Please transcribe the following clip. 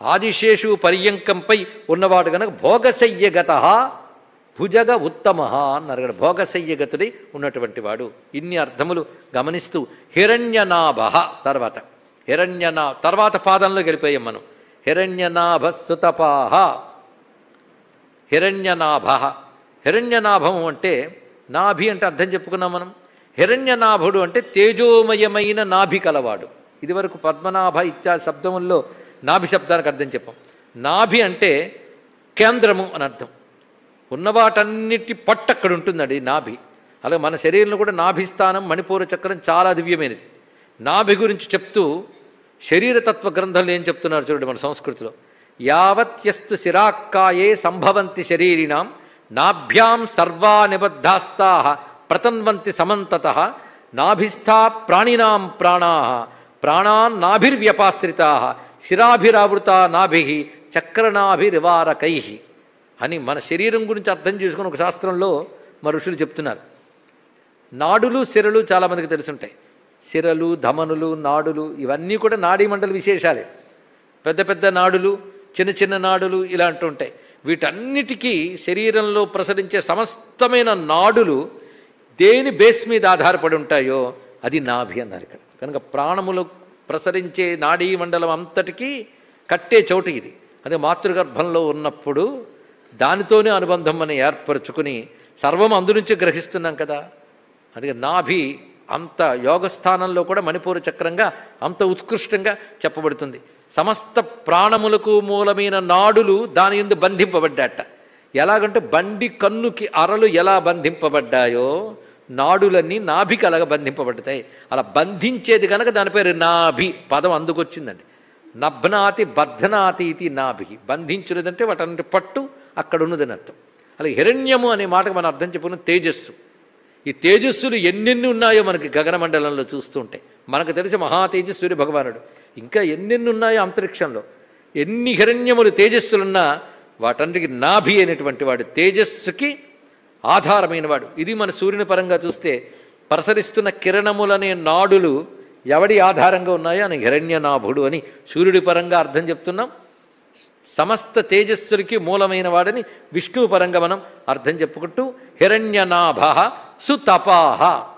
ఆదిశేషు పర్యంకంపై ఉన్నవాడు గనక భోగశయ్యగత భుజగ ఉత్తమ అన్నారు కదా. భోగశయ్యగతుడై ఉన్నటువంటి వాడు. ఇన్ని అర్థములు గమనిస్తూ హిరణ్యనాభ తర్వాత పాదంలోకి వెళ్ళిపోయాం మనం. హిరణ్యనాభ సుతపాహ. హిరణ్యనాభము అంటే నాభి అంటే అర్థం చెప్పుకున్నాం మనం. హిరణ్యనాభుడు అంటే తేజోమయమైన నాభి కలవాడు. ఇదివరకు పద్మనాభ ఇత్యాది శబ్దముల్లో నాభి శబ్దానికి అర్థం చెప్పాం. నాభి అంటే కేంద్రము అని అర్థం. ఉన్నవాటన్నిటి పట్టు అక్కడ ఉంటుందండి నాభి. అలాగే మన శరీరంలో కూడా నాభిస్థానం మణిపూర చక్రం చాలా దివ్యమైనది. నాభి గురించి చెప్తూ శరీరతత్వ గ్రంథాలు ఏం చెప్తున్నారు చూడండి మన సంస్కృతిలో. యావత్యస్తు శిరాక్కాయే సంభవంతి శరీరిణాం నాభ్యాం సర్వా నిబద్ధాస్తా ప్రతన్వంతి సమంతతః నాభిస్థా ప్రాణినాం ప్రాణాః ప్రాణాన్ నాభిర్వ్యపాశ్రితా శిరాభిరావృతా నాభి చక్రనాభిరివారకై అని మన శరీరం గురించి అర్థం చేసుకుని ఒక శాస్త్రంలో మా ఋషులు చెప్తున్నారు. నాడులు సిరలు చాలామందికి తెలుసుంటాయి. సిరలు ధమనులు నాడులు ఇవన్నీ కూడా నాడీమండల విశేషాలే. పెద్ద పెద్ద నాడులు చిన్న చిన్న నాడులు ఇలాంటి ఉంటాయి. వీటన్నిటికీ శరీరంలో ప్రసరించే సమస్తమైన నాడులు దేని బేస్ మీద ఆధారపడి ఉంటాయో అది నాభి అన్నారు ఇక్కడ. కనుక ప్రాణములు ప్రసరించే నాడీ మండలం అంతటికీ కట్టే చోటు ఇది. అదే మాతృగర్భంలో ఉన్నప్పుడు దానితోనే అనుబంధం మనం ఏర్పరచుకుని సర్వం అందునుంచి గ్రహిస్తున్నాం కదా. అందుకే నాభి అంత యోగస్థానంలో కూడా మణిపూర చక్రంగా అంత ఉత్కృష్టంగా చెప్పబడుతుంది. సమస్త ప్రాణములకు మూలమైన నాడులు దాని యందు బంధింపబడ్డాట. ఎలాగంటే బండి కన్నుకి అరలు ఎలా బంధింపబడ్డాయో నాడులన్నీ నాభికి అలాగ బంధింపబడతాయి. అలా బంధించేది కనుక దాని పేరు నాభి పదం అందుకొచ్చిందండి. నభ్నాతి బధ్నాతి ఇది నాభి. బంధించినదంటే వాటన్నిటి పట్టు అక్కడ ఉన్నదని అర్థం. అలాగే హిరణ్యము అనే మాటకు మనం అర్థం చెప్పుకున్న తేజస్సు. ఈ తేజస్సులు ఎన్నెన్ని ఉన్నాయో మనకి గగనమండలంలో చూస్తూ ఉంటాయి. మనకు తెలిసి మహా తేజస్సు సూర్య భగవానుడు. ఇంకా ఎన్నెన్ని ఉన్నాయో అంతరిక్షంలో ఎన్ని హిరణ్యములు తేజస్సులున్నా వాటన్నిటికి నాభి అయినటువంటి వాడు తేజస్సుకి ఆధారమైన వాడు. ఇది మన సూర్యుని పరంగా చూస్తే ప్రసరిస్తున్న కిరణములనే నాడులు ఎవడి ఆధారంగా ఉన్నాయో అని హిరణ్యనాభుడు అని సూర్యుడి పరంగా అర్థం చెప్తున్నాం. సమస్త తేజస్సులకి మూలమైన వాడని విష్ణువు పరంగా మనం అర్థం చెప్పుకుంటూ హిరణ్యనాభ సుతపాహ